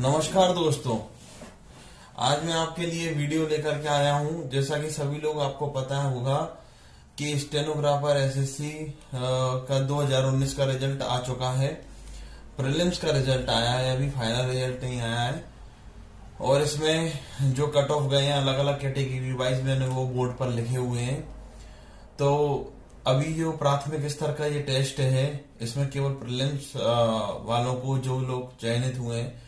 नमस्कार दोस्तों। आज मैं आपके लिए वीडियो लेकर के आया हूं। जैसा कि सभी लोग आपको पता होगा कि स्टेनोग्राफर एसएससी का 2019 का रिजल्ट आ चुका है। प्रीलिम्स का रिजल्ट आया है, अभी फाइनल रिजल्ट नहीं आया है। और इसमें जो कट ऑफ गए हैं अलग अलग कैटेगरी वाइज मैंने वो बोर्ड पर लिखे हुए हैं। तो अभी जो प्राथमिक स्तर का ये टेस्ट है, इसमें केवल प्रीलिम्स वालों को, जो लोग चयनित हुए हैं,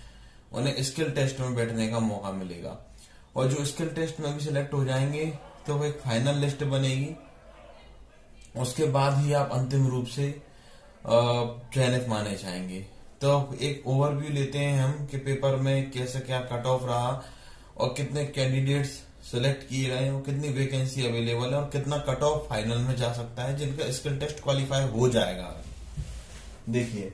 उन्हें स्किल टेस्ट में बैठने का मौका मिलेगा। और जो स्किल टेस्ट में भी सिलेक्ट हो जाएंगे तो वो एक फाइनल लिस्ट बनेगी। उसके बाद ही आप अंतिम रूप से चयनित माने जाएंगे। तो एक ओवरव्यू लेते हैं हम कि पेपर में कैसे क्या कट ऑफ रहा और कितने कैंडिडेट्स सिलेक्ट किए गए और कितनी वैकेंसी अवेलेबल है और कितना कट ऑफ फाइनल में जा सकता है जिनका स्किल टेस्ट क्वालिफाई हो जाएगा। देखिए,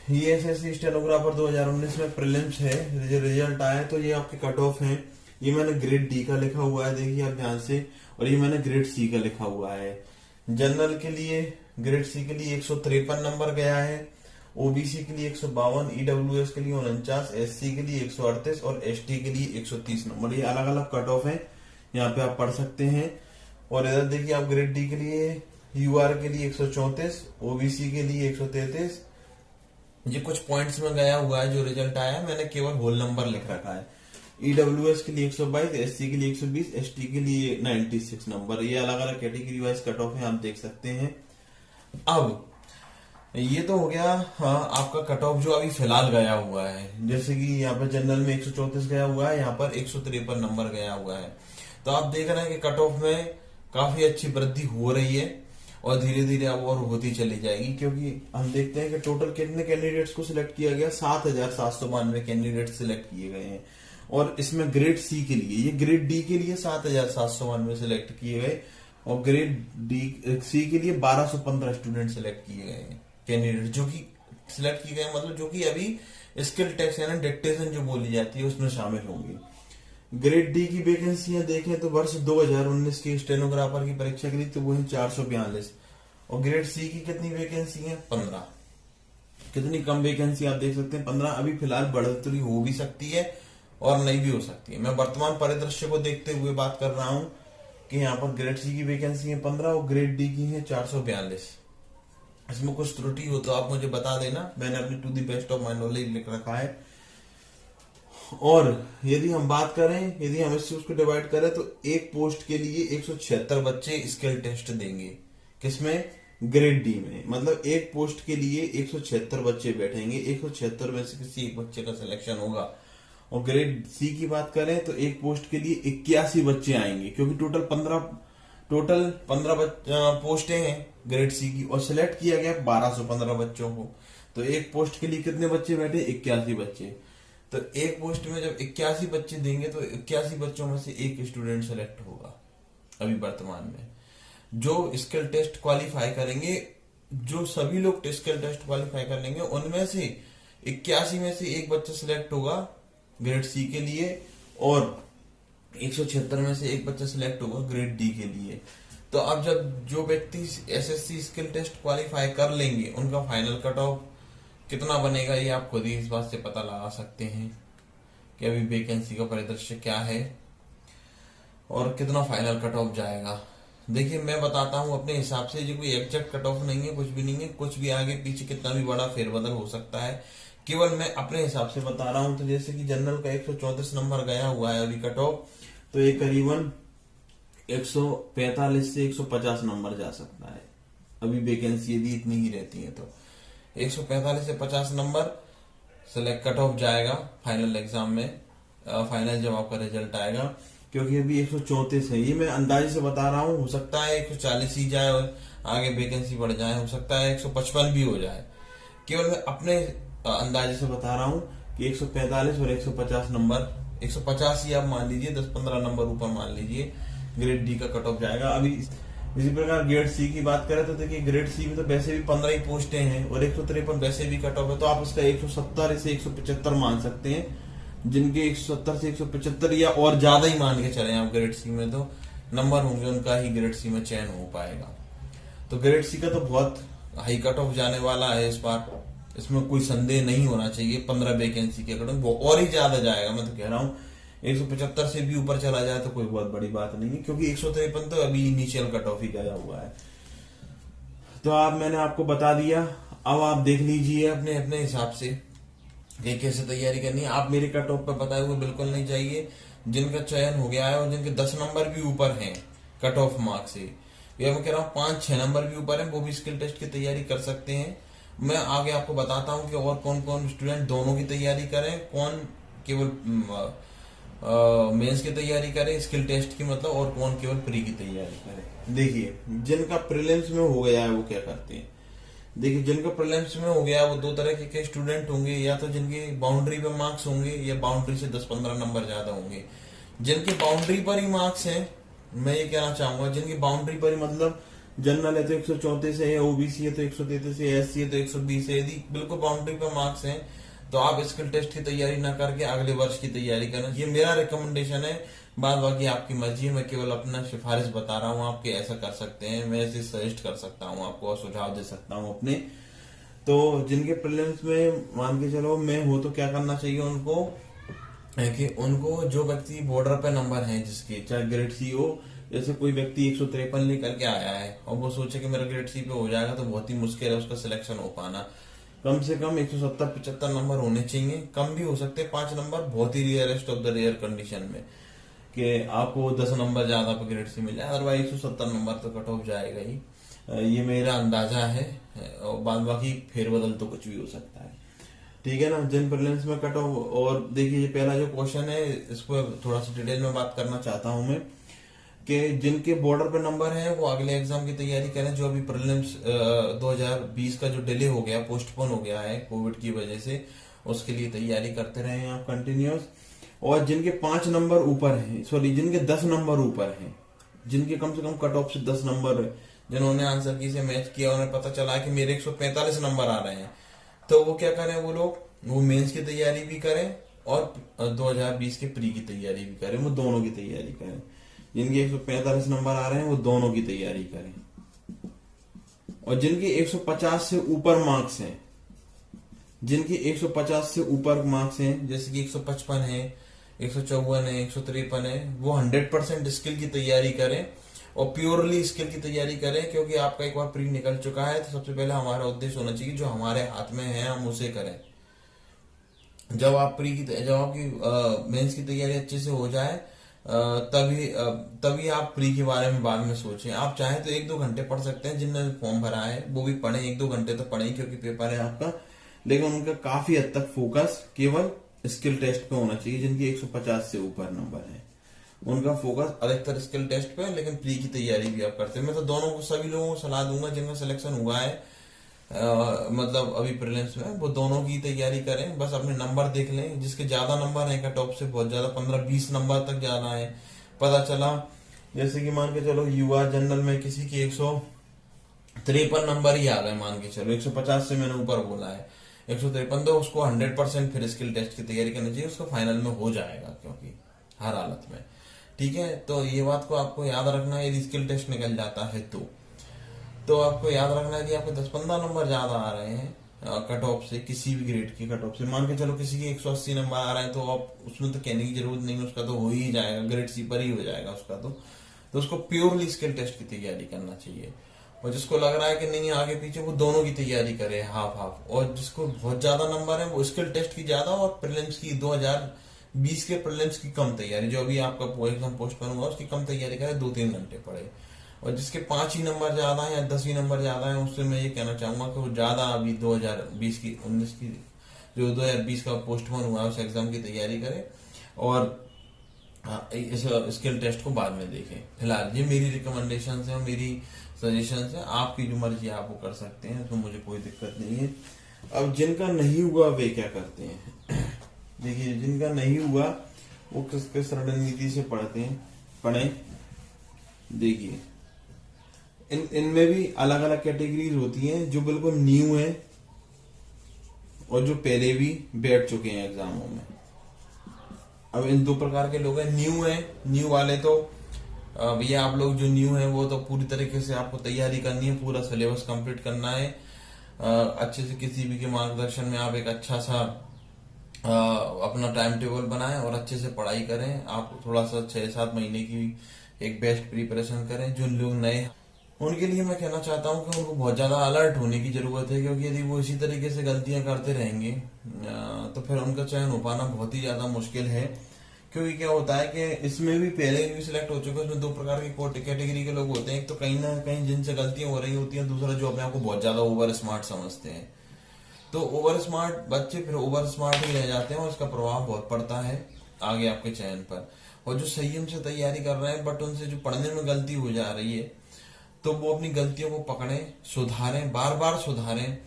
ये एसएससी स्टेनोग्राफर 2019 में प्रीलिम्स है, रिजल्ट आया तो ये आपके कट ऑफ हैं। ये मैंने ग्रेड डी का लिखा हुआ है, देखिए आप ध्यान से, और ये मैंने ग्रेड सी का लिखा हुआ है। जनरल के लिए ग्रेड सी के लिए 153 नंबर गया है, ओबीसी के लिए 152, ईडब्ल्यूएस के लिए 49, एससी के लिए 138 और एसटी के लिए 130 नंबर। ये अलग अलग कट ऑफ है, यहाँ पे आप पढ़ सकते हैं। और इधर देखिए आप ग्रेड डी के लिए यूआर के लिए 134, ओबीसी के लिए 133। ये कुछ पॉइंट्स में गया हुआ है जो रिजल्ट आया है, मैंने केवल होल नंबर लिख रखा है। ईडब्ल्यूएस के लिए 122, एससी के लिए 120, एसटी के लिए 96 नंबर। ये अलग अलग कैटेगरी वाइज कट ऑफ है, आप देख सकते हैं। अब ये तो हो गया आपका कट ऑफ जो अभी फिलहाल गया हुआ है। जैसे कि यहाँ पर जनरल में 134 गया हुआ है, यहाँ पर 153 नंबर गया हुआ है। तो आप देख रहे हैं कि कट ऑफ में काफी अच्छी वृद्धि हो रही है और धीरे धीरे अब और होती चली जाएगी, क्योंकि हम देखते हैं कि टोटल कितने कैंडिडेट्स को सिलेक्ट किया गया, 7,792 कैंडिडेट सिलेक्ट किए गए हैं। और इसमें ग्रेड सी के लिए, ये ग्रेड डी के लिए 7,792 सिलेक्ट किए गए और ग्रेड डी सी के लिए 1,215 स्टूडेंट सिलेक्ट किए गए हैं। कैंडिडेट जो कि सिलेक्ट किए गए, मतलब जो कि अभी स्किल टेस्ट यानी डिक्टेशन जो बोली जाती है उसमें शामिल होंगे। ग्रेड डी की वैकेंसियां देखें तो वर्ष 2019 की स्टेनोग्राफर की परीक्षा के लिए तो वो है 442। और ग्रेड सी की कितनी वैकेंसी है? 15। कितनी कम वैकेंसी आप देख सकते हैं, 15। अभी फिलहाल बढ़ोतरी हो भी सकती है और नहीं भी हो सकती है। मैं वर्तमान परिदृश्य को देखते हुए बात कर रहा हूं कि यहाँ पर ग्रेड सी की वैकेंसी है 15 और ग्रेड डी की है 442। इसमें कुछ त्रुटि हो तो आप मुझे बता देना, मैंने अपनी to the best of my knowledge लिख रखा है। और यदि हम बात करें, यदि हम इससे उसको डिवाइड करें तो एक पोस्ट के लिए 176 बच्चे स्किल टेस्ट देंगे। किसमें? ग्रेड डी में। मतलब एक पोस्ट के लिए 176 बच्चे बैठेंगे, 176 में से किसी एक बच्चे का सिलेक्शन होगा। और ग्रेड सी की बात करें तो एक पोस्ट के लिए 81 बच्चे आएंगे, क्योंकि टोटल 15 पोस्टें हैं ग्रेड सी की और सिलेक्ट किया गया 1215 बच्चों को। तो एक पोस्ट के लिए कितने बच्चे बैठे? 81 बच्चे। तो एक पोस्ट में जब 81 बच्चे देंगे तो 81 बच्चों में से एक स्टूडेंट सेलेक्ट होगा अभी वर्तमान में, जो स्किल टेस्ट क्वालिफाई करेंगे। जो सभी लोग स्किल टेस्ट क्वालिफाई कर लेंगे उनमें से 81 में से एक बच्चा सिलेक्ट होगा ग्रेड सी के लिए और 176 में से एक बच्चा सिलेक्ट होगा ग्रेड डी के लिए। तो अब जब जो व्यक्ति एसएससी स्किल टेस्ट क्वालिफाई कर लेंगे उनका फाइनल कट ऑफ कितना बनेगा, ये आप खुद ही इस बात से पता लगा सकते हैं कि अभी वैकेंसी का परिदृश्य क्या है और कितना फाइनल कट ऑफ जाएगा। देखिए, मैं बताता हूं अपने हिसाब से, जो कोई एग्जैक्ट कट ऑफ नहीं है, कुछ भी नहीं है, कुछ भी आगे पीछे कितना भी बड़ा फेरबदल हो सकता है। केवल मैं अपने हिसाब से बता रहा हूं। तो जैसे कि जनरल का 134 नंबर गया हुआ है अभी कट ऑफ, तो ये करीबन 145 से 150 नंबर जा सकता है अभी वैकेंसी यदि इतनी ही रहती है तो 145 से 50 नंबर सेलेक्ट कट ऑफ जाएगा फाइनल एग्जाम में, फाइनल जब आपका रिजल्ट आएगा। क्योंकि अभी 134 है, ये मैं अंदाजे से बता रहा हूँ। हो सकता है 140 ही जाए और आगे वैकेंसी बढ़ जाए, हो सकता है 155 भी हो जाए। केवल मैं अपने अंदाजे से बता रहा हूँ कि 145 और 150 नंबर, 150 ही आप मान लीजिए, 10-15 नंबर ऊपर मान लीजिए, ग्रेड डी का कट ऑफ जाएगा। अभी इसी प्रकार ग्रेड सी की बात करें तो देखिए, ग्रेड सी में तो वैसे भी 15 ही पोस्टें हैं और 153 वैसे भी कट ऑफ है, तो आप इसका 170 से 175 मान सकते हैं। जिनके 170 से 175 या और ज्यादा ही मान के चले आप ग्रेड सी में तो नंबर होंगे, उनका ही ग्रेड सी में चयन हो पाएगा। तो ग्रेड सी का तो बहुत हाई कट ऑफ जाने वाला है इस बार इसमें कोई संदेह नहीं होना चाहिए। 15 वैकेंसी के अकॉर्डिंग वो और ही ज्यादा जाएगा, मैं तो कह रहा हूँ 175 से भी ऊपर चला जाए तो कोई बहुत बड़ी बात नहीं है, क्योंकि 153 तो अभी इनिशियल कट ऑफ ही गया हुआ है। तो मैंने आपको बता दिया, अब आप देख लीजिए अपने अपने हिसाब से कि कैसे तैयारी करनी है। आप मेरे कट ऑफ पे बताए हुए बिल्कुल नहीं चाहिए। जिनका चयन हो गया है और जिनके 10 नंबर भी ऊपर हैं कट ऑफ मार्क्स से, या मैं कह रहा हूँ 5-6 नंबर भी ऊपर है, वो भी स्किल टेस्ट की तैयारी कर सकते हैं। मैं आगे आपको बताता हूँ कि और कौन कौन स्टूडेंट दोनों की तैयारी करें, कौन केवल मेंस की तैयारी करे स्किल टेस्ट की मतलब, और कौन केवल प्री की तैयारी करे। देखिए जिनका प्रीलिम्स में हो गया है वो क्या करते हैं। देखिए जिनका प्रीलिम्स में हो गया वो दो तरह के स्टूडेंट होंगे, या तो जिनके बाउंड्री पे मार्क्स होंगे या बाउंड्री से 10-15 नंबर ज्यादा होंगे। जिनके बाउंड्री पर ही मार्क्स हैं, मैं ये कहना चाहूंगा जिनकी बाउंड्री पर ही मतलब जनरल है तो 134 है, ओबीसी है तो 133 है, एससी है तो 120 है, यदि बिल्कुल बाउंड्री पर मार्क्स हैं तो आप स्किल टेस्ट की तैयारी ना करके अगले वर्ष की तैयारी करना, ये मेरा रिकमेंडेशन है। बाद बाकी आपकी मर्जी है, मैं केवल अपना सिफारिश बता रहा हूँ, आपके ऐसा कर सकते हैं, मैं ऐसे सजेस्ट कर सकता हूँ आपको और सुझाव दे सकता हूँ अपने। तो जिनके प्रीलिम्स में मान के चलो मैं हो तो क्या करना चाहिए उनको, कि उनको जो व्यक्ति बॉर्डर पे नंबर है जिसके, चाहे ग्रेड सी हो, जैसे कोई व्यक्ति 153 लेकर के आया है और वो सोचे कि मेरा ग्रेड सी पे हो जाएगा, तो बहुत ही मुश्किल है उसका सिलेक्शन हो पाना। कम से कम 170-75 नंबर होने चाहिए, कम भी हो सकते हैं 5 नंबर, बहुत ही rarest of the rare condition में कि आपको 10 नंबर ज्यादा पे ग्रेड से मिल जाए, अदरवाइज 170 नंबर तो कट ऑफ जाएगा ही। ये मेरा अंदाजा है, और बाद बाकी फेरबदल तो कुछ भी हो सकता है, ठीक है ना। जिन प्रीलिम्स में कट ऑफ, और देखिए ये पहला जो क्वेश्चन है इस पर थोड़ा सा डिटेल में बात करना चाहता हूं मैं, कि जिनके बॉर्डर पे नंबर है वो अगले एग्जाम की तैयारी करें। जो अभी प्रीलिम्स 2020 का जो डिले हो गया, पोस्टपोन हो गया है कोविड की वजह से, उसके लिए तैयारी करते रहे आप कंटिन्यूस। और जिनके 5 नंबर ऊपर हैं, सॉरी जिनके 10 नंबर ऊपर हैं, जिनके कम से कम कट ऑफ से 10 नंबर, जिन्होंने आंसर की से मैच किया, उन्हें पता चला कि मेरे 145 नंबर आ रहे हैं, तो वो क्या करें, वो लोग वो मेंस की तैयारी भी करें और 2020 के प्री की तैयारी भी करें, वो दोनों की तैयारी करें। जिनके 145 नंबर आ रहे हैं वो दोनों की तैयारी करें, और जिनके 150 से ऊपर मार्क्स हैं, जिनके 150 से ऊपर मार्क्स हैं, जैसे कि 155 है, 154 है, 153 है, वो 100% स्किल की तैयारी करें और प्योरली स्किल की तैयारी करें, क्योंकि आपका एक बार प्री निकल चुका है। तो सबसे पहले हमारा उद्देश्य होना चाहिए जो हमारे हाथ में है हम उसे करें। जब आप जब आपकी मेंस की तैयारी अच्छे से हो जाए, तभी आप प्री के बारे में बाद में सोचें। आप चाहें तो 1-2 घंटे पढ़ सकते हैं, जिनने फॉर्म भरा है वो भी पढ़ें, 1-2 घंटे तो पढ़ें क्योंकि पेपर है आपका, लेकिन उनका काफी हद तक फोकस केवल स्किल टेस्ट पे होना चाहिए। जिनकी 150 से ऊपर नंबर है उनका फोकस अधिकतर स्किल टेस्ट पे, लेकिन प्री की तैयारी भी आप करते हैं। मैं तो दोनों को, सभी लोगों को सलाह दूंगा जिनका सिलेक्शन हुआ है मतलब अभी प्रीलिम्स में, वो दोनों की तैयारी करें। बस अपने नंबर देख लें, जिसके ज्यादा नंबर है कट ऑफ से बहुत ज्यादा 15-20 नंबर तक जाना है। पता चला जैसे कि मान के चलो युवा जनरल में किसी की 153 नंबर ही आ गए, मान के चलो 150 से मैंने ऊपर बोला है, 153, तो उसको 100% फिर स्किल टेस्ट की तैयारी करनी चाहिए, उसको फाइनल में हो जाएगा क्योंकि हर हालत में, ठीक है। तो ये बात को आपको याद रखना है, यदि स्किल टेस्ट निकल जाता है तो आपको याद रखना है कि आपके 10-15 नंबर ज्यादा आ रहे हैं कट ऑफ से, किसी भी ग्रेड के कट ऑफ से। मान के चलो किसी के 180 नंबर आ रहे हैं, तो आप उसमें तो कहने की जरूरत नहीं, उसका तो हो ही जाएगा, ग्रेड सी पर ही हो जाएगा उसका तो उसको प्योरली स्किल टेस्ट की तैयारी करना चाहिए। और जिसको लग रहा है कि नहीं आगे पीछे, वो दोनों की तैयारी करे हाफ हाफ। और जिसको बहुत ज्यादा नंबर है वो स्किल टेस्ट की ज्यादा और प्रीलिम्स की 2020 के प्रीलिम्स की कम तैयारी, जो अभी आपका एग्जाम पोस्टपोन हुआ उसकी कम तैयारी करे, 2-3 घंटे पढ़े। और जिसके 5 ही नंबर ज्यादा है या 10 ही नंबर ज्यादा है, उससे मैं ये कहना चाहूंगा कि वो ज्यादा अभी 2020 की 19 की जो 2020 का पोस्टपोन हुआ है उस एग्जाम की तैयारी करे, और इस स्किल टेस्ट को बाद में देखें। फिलहाल ये मेरी रिकमेंडेशन है, मेरी सजेशन है, आपकी जो मर्जी आप वो कर सकते हैं, तो मुझे कोई दिक्कत नहीं है। अब जिनका नहीं हुआ वे क्या करते हैं, देखिए जिनका नहीं हुआ वो किस किस रणनीति से पढ़े। देखिए इनमें भी अलग अलग कैटेगरीज होती हैं, जो बिल्कुल न्यू है और जो पहले भी बैठ चुके हैं एग्जामों में। अब इन 2 प्रकार के लोग हैं। न्यू वाले तो भैया आप लोग जो न्यू हैं वो तो पूरी तरीके से आपको तैयारी करनी है, पूरा सिलेबस कंप्लीट करना है, अच्छे से किसी भी के मार्गदर्शन में आप एक अच्छा सा अपना टाइम टेबल बनाएं और अच्छे से पढ़ाई करें। आप थोड़ा सा 6-7 महीने की एक बेस्ट प्रिपरेशन करें। जो लोग नए, उनके लिए मैं कहना चाहता हूं कि उनको बहुत ज्यादा अलर्ट होने की जरूरत है, क्योंकि यदि वो इसी तरीके से गलतियां करते रहेंगे तो फिर उनका चयन हो पाना बहुत ही ज्यादा मुश्किल है। क्योंकि क्या होता है कि इसमें भी पहले भी सिलेक्ट हो चुके हैं, उसमें 2 प्रकार की कैटेगरी के लोग होते हैं। एक तो कहीं ना कहीं जिनसे गलतियां हो रही होती हैं, दूसरा जो अपने आप को बहुत ज्यादा ओवर स्मार्ट समझते हैं। तो ओवर स्मार्ट बच्चे फिर ओवर स्मार्ट ही रह जाते हैं और इसका प्रभाव बहुत पड़ता है आगे आपके चयन पर। और जो संयम से तैयारी कर रहे हैं बट उनसे जो पढ़ने में गलती हो जा रही है, तो वो अपनी गलतियों को पकड़ें, सुधारें, बार बार सुधारें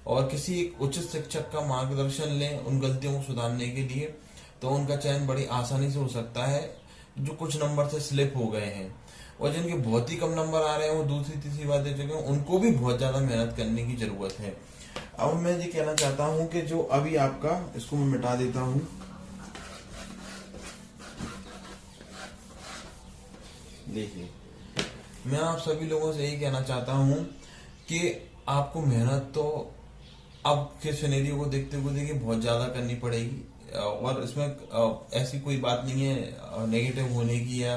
और किसी एक उचित शिक्षक का मार्गदर्शन लें उन गलतियों को सुधारने के लिए। तो उनका चयन बड़ी आसानी से हो सकता है जो कुछ नंबर से स्लिप हो गए हैं। और जिनके बहुत ही कम नंबर आ रहे हैं, वो दूसरी तीसरी बात दे चुके हैं, उनको भी बहुत ज्यादा मेहनत करने की जरूरत है। अब मैं ये कहना चाहता हूं कि जो अभी आपका, इसको मैं मिटा देता हूं। देखिए, मैं आप सभी लोगों से यही कहना चाहता हूं कि आपको मेहनत तो अब के सिनेरियो को देखते हुए देखिए बहुत ज्यादा करनी पड़ेगी। और इसमें ऐसी कोई बात नहीं है नेगेटिव होने की या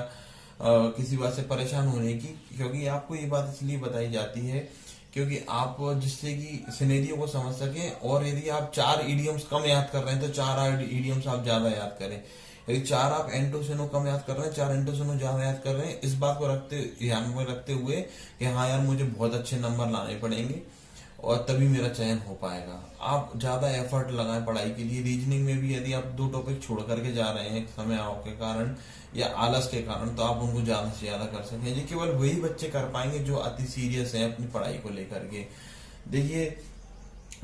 किसी बात से परेशान होने की, क्योंकि आपको ये बात इसलिए बताई जाती है क्योंकि आप जिससे कि सिनेरियो को समझ सके। और यदि आप 4 इडियम्स कम याद कर रहे हैं तो 4 इडियम्स आप ज्यादा याद करें। यदि 4 आप एंटोसिनो कम याद कर रहे हैं, 4 एंटोसिनो ज्यादा याद कर रहे हैं, इस बात को ध्यान में रखते हुए कि हाँ यार मुझे बहुत अच्छे नंबर लाने पड़ेंगे और तभी मेरा चयन हो पाएगा। आप ज्यादा एफर्ट लगाएं पढ़ाई के लिए। रीजनिंग में भी यदि आप 2 टॉपिक छोड़ करके जा रहे हैं समय अभाव के कारण या आलस के कारण, तो आप उनको ज्यादा से ज्यादा कर सकें। ये केवल वही बच्चे कर पाएंगे जो अति सीरियस हैं अपनी पढ़ाई को लेकर के। देखिए,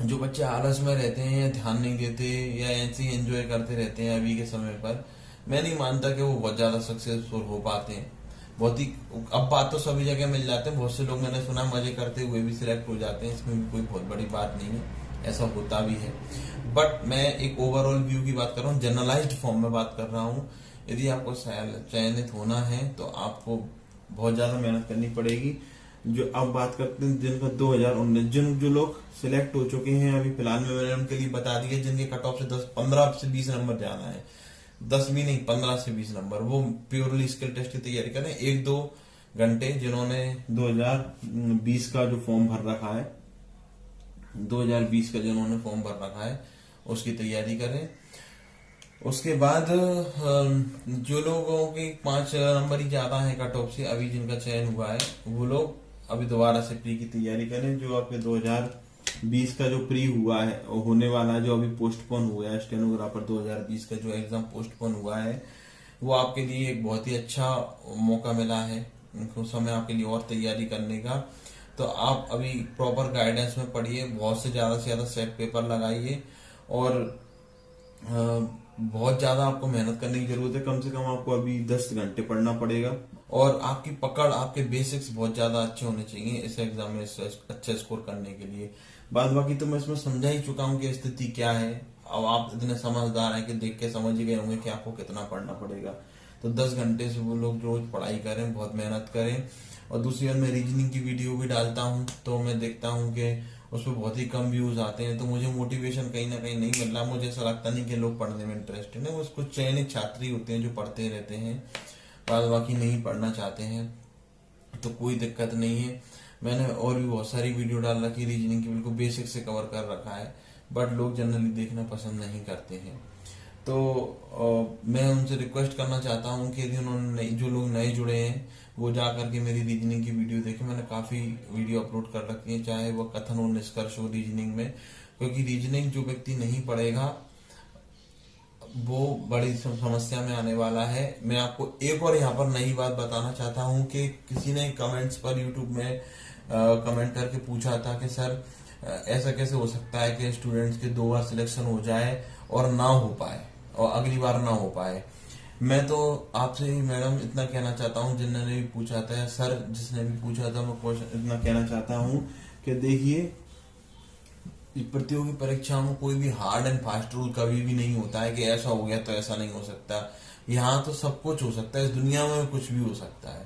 जो बच्चे आलस में रहते हैं या ध्यान नहीं देते या ऐसे ही एंजॉय करते रहते हैं अभी के समय पर, मैं नहीं मानता कि वो बहुत ज्यादा सक्सेसफुल हो पाते हैं। बहुत ही, अब बात तो सभी जगह मिल जाते हैं, बहुत से लोग मैंने सुना मजे करते हुए भी सिलेक्ट हो जाते हैं, इसमें भी कोई बहुत बड़ी बात नहीं है, ऐसा होता भी है। बट मैं एक ओवरऑल व्यू की बात कर रहा हूँ, जनरलाइज्ड फॉर्म में बात कर रहा हूँ। यदि आपको चयनित होना है तो आपको बहुत ज्यादा मेहनत करनी पड़ेगी। जो अब बात करते हैं जिनका 2019 जो लोग सिलेक्ट हो चुके हैं अभी फिलहाल में, मैंने उनके लिए बता दिया जिनके कट ऑफ से 15 से 20 नंबर ज्यादा है, 10 भी नहीं 15 से 20 नंबर, वो प्योरली स्किल टेस्ट की तैयारी करें 1-2 घंटे। जिन्होंने 2020 का जो फॉर्म भर रखा है, 2020 का जिन्होंने फॉर्म भर रखा है उसकी तैयारी करें। उसके बाद जो लोगों के 5 नंबर ही ज्यादा है कट ऑफ से अभी जिनका चयन हुआ है, वो लोग अभी दोबारा से प्री की तैयारी करें। जो आपके 2020 का जो प्री हुआ है होने वाला है, जो अभी पोस्टपोन हुआ है, स्टेनोग्राफर 2020 का जो एग्जाम पोस्टपोन हुआ है, वो आपके लिए एक बहुत ही अच्छा मौका मिला है उस समय आपके लिए और तैयारी करने का। तो आप अभी प्रॉपर गाइडेंस में पढ़िए, बहुत से ज्यादा सेट पेपर लगाइए और बहुत ज्यादा आपको मेहनत करने की जरूरत है। कम से कम आपको अभी 10 घंटे पढ़ना पड़ेगा और आपकी पकड़, आपके बेसिक्स बहुत ज्यादा अच्छे होने चाहिए इस एग्जाम में अच्छा स्कोर करने के लिए। बाद बाकी तो मैं इसमें समझा ही चुका हूँ कि स्थिति क्या है। अब आप इतने समझदार हैं कि देख के समझ ही गए होंगे कि आपको कितना पढ़ना पड़ेगा। तो 10 घंटे से वो लोग रोज पढ़ाई करें, बहुत मेहनत करें। और दूसरी बार मैं रीजनिंग की वीडियो भी डालता हूँ तो मैं देखता हूँ कि उसमें बहुत ही कम व्यूज आते हैं, तो मुझे मोटिवेशन कहीं ना कहीं नहीं मिल रहा। मुझे ऐसा लगता नहीं कि लोग पढ़ने में इंटरेस्टेड है। वो कुछ चयनित छात्र ही होते हैं जो पढ़ते रहते हैं, बाद बाकी नहीं पढ़ना चाहते हैं, तो कोई दिक्कत नहीं है। मैंने और भी बहुत सारी वीडियो डाल रखी रीजनिंग की, बिल्कुल बेसिक से कवर कर रखा है, बट लोग जनरली देखना पसंद नहीं करते हैं। तो मैं उनसे रिक्वेस्ट करना चाहता हूँ कि यदि उन्होंने जो लोग नए जुड़े हैं वो जा करके मेरी रीजनिंग की वीडियो देखें। मैंने काफी वीडियो अपलोड कर रखी है, चाहे वो कथन और निष्कर्ष हो रीजनिंग में, क्योंकि रीजनिंग जो व्यक्ति नहीं पढ़ेगा वो बड़ी समस्या में आने वाला है। मैं आपको एक और यहाँ पर नई बात बताना चाहता हूँ कि किसी ने कमेंट्स पर यूट्यूब में कमेंट करके पूछा था कि सर ऐसा कैसे हो सकता है कि स्टूडेंट्स के 2 बार सिलेक्शन हो जाए और ना हो पाए और अगली बार ना हो पाए। मैं तो आपसे ही मैडम इतना कहना चाहता हूँ, जिन्होंने भी पूछा था, सर जिसने भी पूछा था, मैं क्वेश्चन इतना कहना चाहता हूँ कि देखिए प्रतियोगी परीक्षाओं में कोई भी हार्ड एंड फास्ट रूल कभी भी नहीं होता है कि ऐसा हो गया तो ऐसा नहीं हो सकता। यहाँ तो सब कुछ हो सकता है, इस दुनिया में कुछ भी हो सकता है।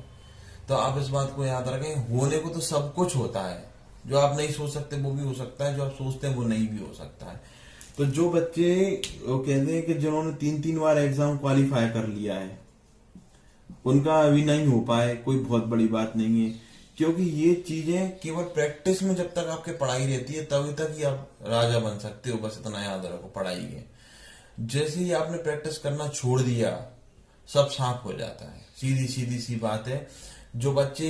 तो आप इस बात को याद रखें, होने को तो सब कुछ होता है, जो आप नहीं सोच सकते वो भी हो सकता है, जो आप सोचते हैं वो नहीं भी हो सकता है। तो जो बच्चे वो कहते हैं कि जिन्होंने 3-3 बार एग्जाम क्वालिफाई कर लिया है, उनका अभी नहीं हो पाए, कोई बहुत बड़ी बात नहीं है, क्योंकि ये चीजें केवल प्रैक्टिस में जब तक आपके पढ़ाई रहती है तभी तक ही आप राजा बन सकते हो। बस इतना याद रखो पढ़ाई है, जैसे ही आपने प्रैक्टिस करना छोड़ दिया सब साफ हो जाता है। सीधी सीधी सी बात है। जो बच्चे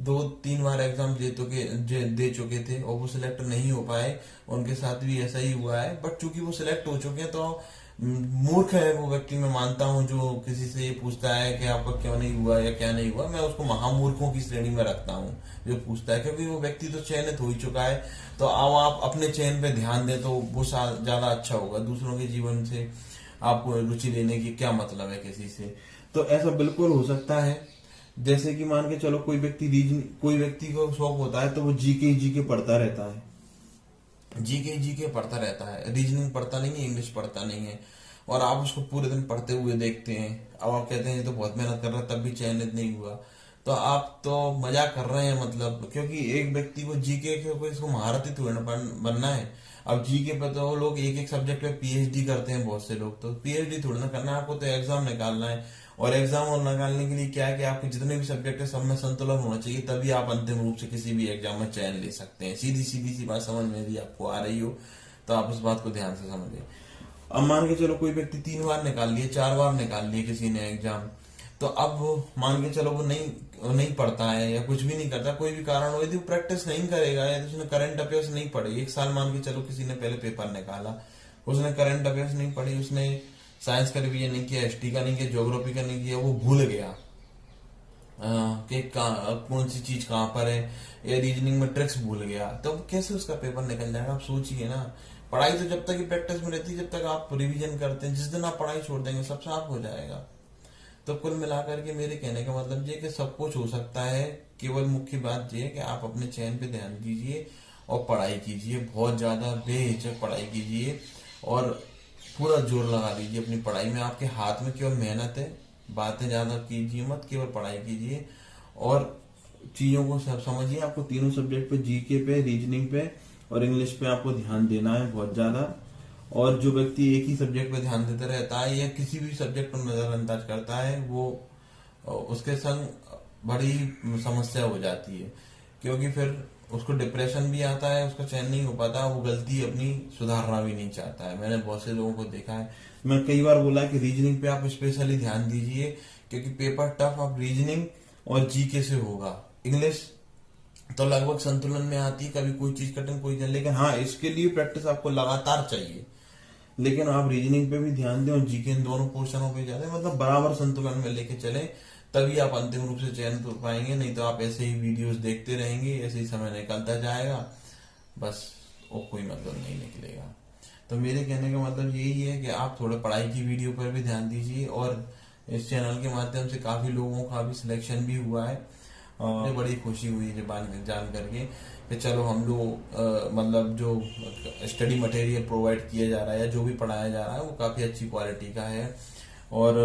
2-3 बार एग्जाम दे चुके थे और वो सिलेक्ट नहीं हो पाए, उनके साथ भी ऐसा ही हुआ है। बट चूंकि वो सिलेक्ट हो चुके हैं तो मूर्ख है वो व्यक्ति, मैं मानता हूं, जो किसी से ये पूछता है कि आपका क्यों नहीं हुआ या क्या नहीं हुआ। मैं उसको महामूर्खों की श्रेणी में रखता हूं जो पूछता है, क्योंकि वो व्यक्ति तो चयनित हो ही चुका है। तो अब आप अपने चयन पे ध्यान दें तो वो ज्यादा अच्छा होगा। दूसरों के जीवन से आपको रुचि लेने की क्या मतलब है किसी से। तो ऐसा बिल्कुल हो सकता है। जैसे कि मान के चलो कोई व्यक्ति को शौक होता है तो वो जीके पढ़ता रहता है, जीके पढ़ता रहता है, रीजनिंग पढ़ता नहीं है, इंग्लिश पढ़ता नहीं है, और आप उसको पूरे दिन पढ़ते हुए देखते हैं। अब आप कहते हैं ये तो बहुत मेहनत कर रहा है तब भी चयनित नहीं हुआ, तो आप तो मजाक कर रहे हैं मतलब। क्योंकि एक व्यक्ति को जीके के इसको महारथी थोड़ी ना बनना है। अब जीके पे तो लोग एक एक सब्जेक्ट पे पीएचडी करते हैं बहुत से लोग, तो पीएचडी थोड़ी ना करना है आपको, तो एग्जाम निकालना है। और एग्जाम और निकालने के लिए क्या है कि आपके जितने भी सब्जेक्ट है सब में संतुलन होना चाहिए, तभी आप अंतिम रूप से किसी भी एग्जाम में चयन ले सकते हैं। सीधी सीधी सी बात समझ में भी आपको आ रही हो तो आप उस बात को ध्यान से समझिए। अब मान के चलो कोई व्यक्ति 3 बार निकाल लिए, 4 बार निकाल लिए किसी ने एग्जाम, तो अब मान के चलो वो नहीं पढ़ता है या कुछ भी नहीं करता, कोई भी कारण हो, यदि वो प्रैक्टिस नहीं करेगा या उसने करंट अफेयर्स नहीं पढ़े, 1 साल मान के चलो किसी ने पहले पेपर निकाला, उसने करंट अफेयर्स नहीं पढ़ी, उसने साइंस का रिवीजन नहीं किया, हिस्ट्री का नहीं किया, ज्योग्राफी का नहीं किया, वो भूल गया कि कौन सी चीज कहाँ पर है, या रीजनिंग में ट्रिक्स भूल गया, तो कैसे उसका पेपर निकल जाएगा। आप सोचिए ना। पढ़ाई तो जब तक ही प्रैक्टिस में रहती है, जब तक आप रिवीजन करते हैं, जिस दिन आप पढ़ाई छोड़ देंगे सब साफ हो जाएगा। तो कुल मिलाकर के मेरे कहने का मतलब ये कि सब कुछ हो सकता है, केवल मुख्य बात ये है कि आप अपने चयन पे ध्यान दीजिए और पढ़ाई कीजिए, बहुत ज्यादा बेहिचक पढ़ाई कीजिए और पूरा जोर लगा दीजिए अपनी पढ़ाई में। आपके हाथ में केवल मेहनत है, बातें ज्यादा कीजिए मत, केवल पढ़ाई कीजिए और चीजों को सब समझिए। आपको तीनों सब्जेक्ट पे, जीके पे, रीजनिंग पे और इंग्लिश पे आपको ध्यान देना है बहुत ज्यादा। और जो व्यक्ति एक ही सब्जेक्ट पे ध्यान देता रहता है या किसी भी सब्जेक्ट पर नजरअंदाज करता है, वो उसके संग बड़ी समस्या हो जाती है, क्योंकि फिर उसको डिप्रेशन भी आता है, उसका चयन नहीं हो पाता, वो गलती अपनी सुधारना भी नहीं चाहता है। मैंने बहुत से लोगों को देखा है। मैं कई बार बोला कि रीजनिंग पे आप स्पेशली ध्यान दीजिए, क्योंकि पेपर टफ आप रीजनिंग और जीके से होगा। इंग्लिश तो लगभग संतुलन में आती है, कभी कोई चीज कठिन कोई नहीं, लेकिन हाँ इसके लिए प्रैक्टिस आपको लगातार चाहिए। लेकिन आप रीजनिंग पे भी ध्यान दें और जीके, इन दोनों पोर्शनों पे ज्यादा मतलब बराबर संतुलन में लेके चले, तभी आप अंतिम रूप से चयनित हो पाएंगे। नहीं तो आप ऐसे ही वीडियोस देखते रहेंगे, ऐसे ही समय निकलता जाएगा, बस वो कोई मतलब नहीं निकलेगा। तो मेरे कहने का मतलब यही है कि आप थोड़ा पढ़ाई की वीडियो पर भी ध्यान दीजिए। और इस चैनल के माध्यम से काफी लोगों का भी सिलेक्शन भी हुआ है, मुझे बड़ी खुशी हुई है जान करके कि चलो हम लोग मतलब जो स्टडी मटेरियल प्रोवाइड किया जा रहा है या जो भी पढ़ाया जा रहा है वो काफी अच्छी क्वालिटी का है। और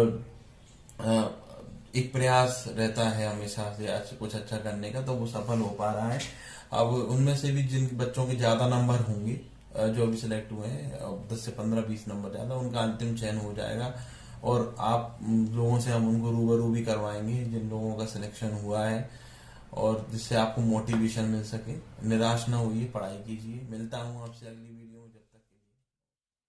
एक प्रयास रहता है हमेशा से कुछ अच्छा करने का, तो वो सफल हो पा रहा है। अब उनमें से भी जिन बच्चों के ज्यादा नंबर होंगे जो अभी सिलेक्ट हुए हैं, 10 से 15-20 नंबर ज्यादा, उनका अंतिम चयन हो जाएगा। और आप लोगों से हम उनको रूबरू भी करवाएंगे जिन लोगों का सिलेक्शन हुआ है, और जिससे आपको मोटिवेशन मिल सके। निराश ना होइए, पढ़ाई कीजिए। मिलता हूँ आपसे अगली